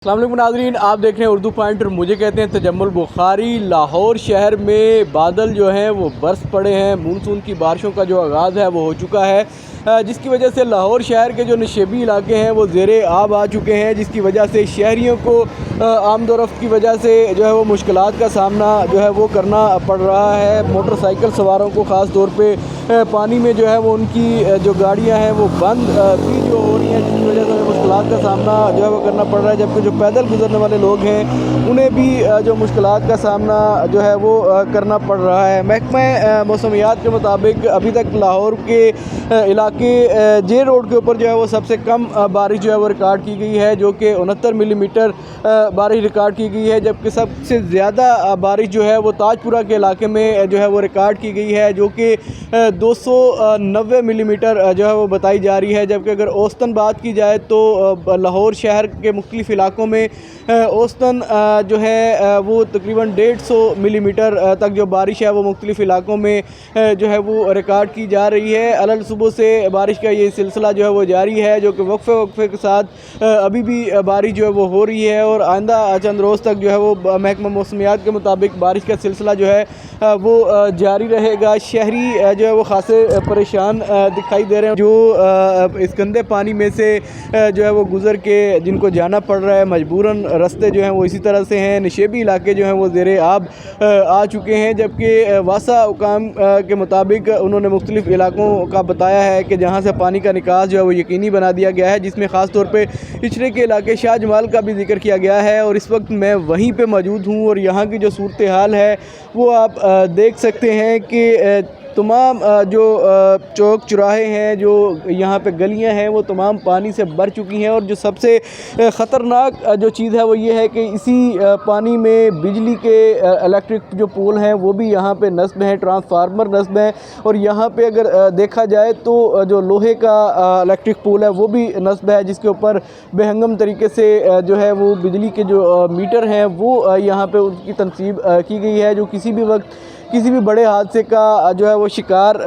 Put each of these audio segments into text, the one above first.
अस्सलाम वालेकुम नाज़रीन, आप देख रहे हैं उर्दू पॉइंट और मुझे कहते हैं तजम्मुल बुखारी। लाहौर शहर में बादल जो हैं वो बरस पड़े हैं। मानसून की बारिशों का जो आगाज़ है वो हो चुका है, जिसकी वजह से लाहौर शहर के जो नशेबी इलाके हैं वो ज़ेरे आब आ चुके हैं, जिसकी वजह से शहरियों को आमदोरफ्त की वजह से जो है वो मुश्किलात का सामना जो है वो करना पड़ रहा है। मोटरसाइकिल सवारों को ख़ास तौर पे पानी में जो है वो उनकी जो गाड़ियाँ हैं वो बंद भी जो हो रही हैं, जिसकी वजह से मुश्किलात का सामना जो है वो करना पड़ रहा है। जबकि जो पैदल गुजरने वाले लोग हैं उन्हें भी जो मुश्किलात का सामना जो है वो करना पड़ रहा है। महकमा मौसमियात के मुताबिक अभी तक लाहौर के इलाके जे रोड के ऊपर जो है वो सबसे कम बारिश जो है वो रिकॉर्ड की गई है, जो कि 69 मिलीमीटर बारिश रिकॉर्ड की गई है। जबकि सबसे ज़्यादा बारिश जो है वो ताजपुरा के इलाके में जो है वो रिकॉर्ड की गई है, जो कि 290 मिलीमीटर जो है वो बताई जा रही है। जबकि अगर औसतन बात की जाए तो लाहौर शहर के मुख्तलिफ़ इलाकों में औसतन जो है वो तकरीबन 150 मिलीमीटर तक जो बारिश है वो मुख्तलिफ़ इलाकों में जो है वो रिकॉर्ड की जा रही है। अलग सुबह से बारिश का ये सिलसिला जो है वो जारी है, जो कि वक्फे के साथ अभी भी बारिश जो है वो हो रही है और आइंदा चंद रोज़ तक जो है वो महकमा मौसमियात के मुताबिक बारिश का सिलसिला जो है वो जारी रहेगा। शहरी जो है वो खासे परेशान दिखाई दे रहे हैं, जो इस गंदे पानी में से जो है वो गुज़र के जिनको जाना पड़ रहा है मजबूरन। रास्ते जो हैं वो इसी तरह से हैं। नशेबी इलाके जो हैं वो ज़ेरे आब आ चुके हैं। जबकि वासा हुकाम के मुताबिक उन्होंने मुख्तलिफ़ इलाकों का बताया है कि जहाँ से पानी का निकास जो है वो यकीनी बना दिया गया है, जिसमें ख़ास तौर पे इचरे के इलाके शाह जमाल का भी जिक्र किया गया है। और इस वक्त मैं वहीं पे मौजूद हूँ और यहाँ की जो सूरत हाल है वो आप देख सकते हैं कि तमाम जो चौक चौराहे हैं, जो यहाँ पे गलियाँ हैं, वो तमाम पानी से भर चुकी हैं। और जो सबसे ख़तरनाक जो चीज़ है वो ये है कि इसी पानी में बिजली के इलेक्ट्रिक जो पोल हैं वो भी यहाँ पे नस्ब हैं, ट्रांसफार्मर नस्ब हैं। और यहाँ पे अगर देखा जाए तो जो लोहे का इलेक्ट्रिक पोल है वो भी नस्ब है, जिसके ऊपर बेहंगम तरीके से जो है वो बिजली के जो मीटर हैं वो यहाँ पे उनकी तनसीब की गई है, जो किसी भी वक्त किसी भी बड़े हादसे का जो है वो शिकार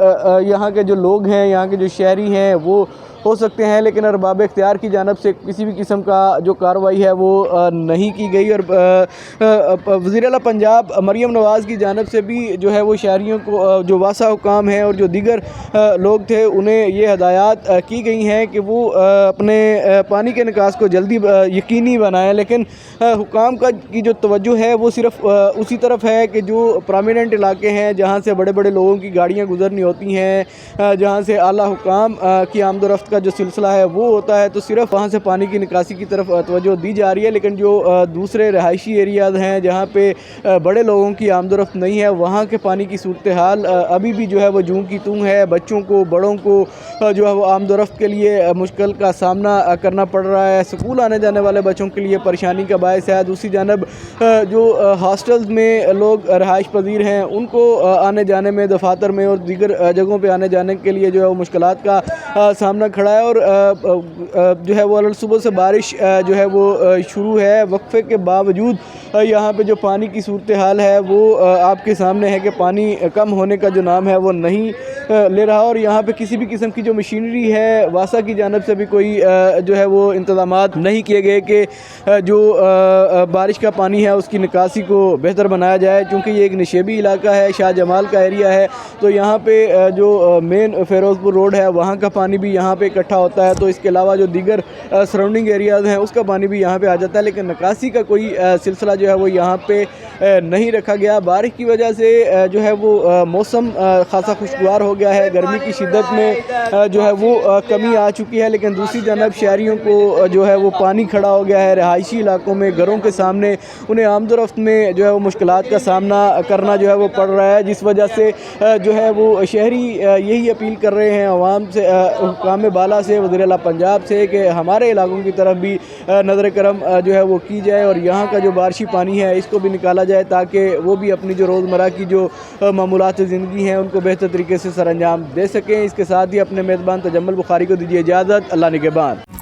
यहाँ के जो लोग हैं, यहाँ के जो शहरी हैं वो हो सकते हैं। लेकिन अरबाब इख्तियार की जानिब से किसी भी किस्म का जो कार्रवाई है वो नहीं की गई। और वज़ीर आला पंजाब मरीम नवाज़ की जानिब से भी जो है वो शहरियों को, जो वासा हुकाम हैं और जो दीगर लोग थे, उन्हें ये हदायत की गई हैं कि वो अपने पानी के निकास को जल्दी यकीनी बनाएं। लेकिन हुकाम का की जो तवज्जो है वो सिर्फ उसी तरफ है कि जो प्रोमिनेंट इलाके हैं, जहाँ से बड़े बड़े लोगों की गाड़ियाँ गुजरनी होती हैं, जहाँ से आला हुकाम की आमदोरफ्त का जो सिलसिला है वो होता है, तो सिर्फ वहाँ से पानी की निकासी की तरफ तवज्जो दी जा रही है। लेकिन जो दूसरे रहायशी एरियाज़ हैं जहाँ पे बड़े लोगों की आमदोरफ्त नहीं है, वहाँ के पानी की सूरत हाल अभी भी जो है वो जूं की तूं है। बच्चों को, बड़ों को जो है वो आमदोरफ्त के लिए मुश्किल का सामना करना पड़ रहा है। स्कूल आने जाने वाले बच्चों के लिए परेशानी का बायस है। दूसरी जानब जो हॉस्टल्स में लोग रहाइश पजीर हैं उनको आने जाने में, दफातर में और दीगर जगहों पर आने जाने के लिए जो है वो मुश्किलात का सामना खड़ा है। और जो है वो सुबह से बारिश जो है वो शुरू है, वक्फे के बावजूद यहाँ पे जो पानी की सूरत हाल है वो आपके सामने है कि पानी कम होने का जो नाम है वो नहीं ले रहा। और यहाँ पे किसी भी किस्म की जो मशीनरी है, वासा की जानिब से भी कोई जो है वो इंतज़ामात नहीं किए गए कि जो बारिश का पानी है उसकी निकासी को बेहतर बनाया जाए। चूँकि ये एक नशेबी इलाका है, शाह जमाल का एरिया है, तो यहाँ पे जो मेन फ़िरोज़पुर रोड है वहाँ का पानी भी यहाँ पे इकट्ठा होता है। तो इसके अलावा जो दीगर सराउंडिंग एरियाज़ हैं उसका पानी भी यहाँ पे आ जाता है। लेकिन निकासी का कोई सिलसिला जो है वो यहाँ पे नहीं रखा गया। बारिश की वजह से जो है वो मौसम खासा खुशगवार हो गया है। गर्मी की शिद्दत में जो है वो कमी आ चुकी है। लेकिन दूसरी जानब शहरियों को जो है वो पानी खड़ा हो गया है रहायशी इलाकों में, घरों के सामने। उन्हें आमदोरफ्त में जो है वो मुश्किलात का सामना करना जो है वो पड़ रहा है, जिस वजह से जो है वो शहरी यही अपील कर रहे हैं अवाम से, हुकाम बाला से, वज़ीर आला पंजाब से, कि हमारे इलाकों की तरफ भी नज़र करम जो है वो की जाए और यहाँ का जो बारिशी पानी है इसको भी निकाला जाए, ताकि वो भी अपनी जो रोज़मर्रा की जो मामूलात ज़िंदगी हैं उनको बेहतर तरीके से सर अंजाम दे सकें। इसके साथ ही अपने मेज़बान तजम्मुल बुखारी को दीजिए इजाज़त। अल्लाह निगहबान।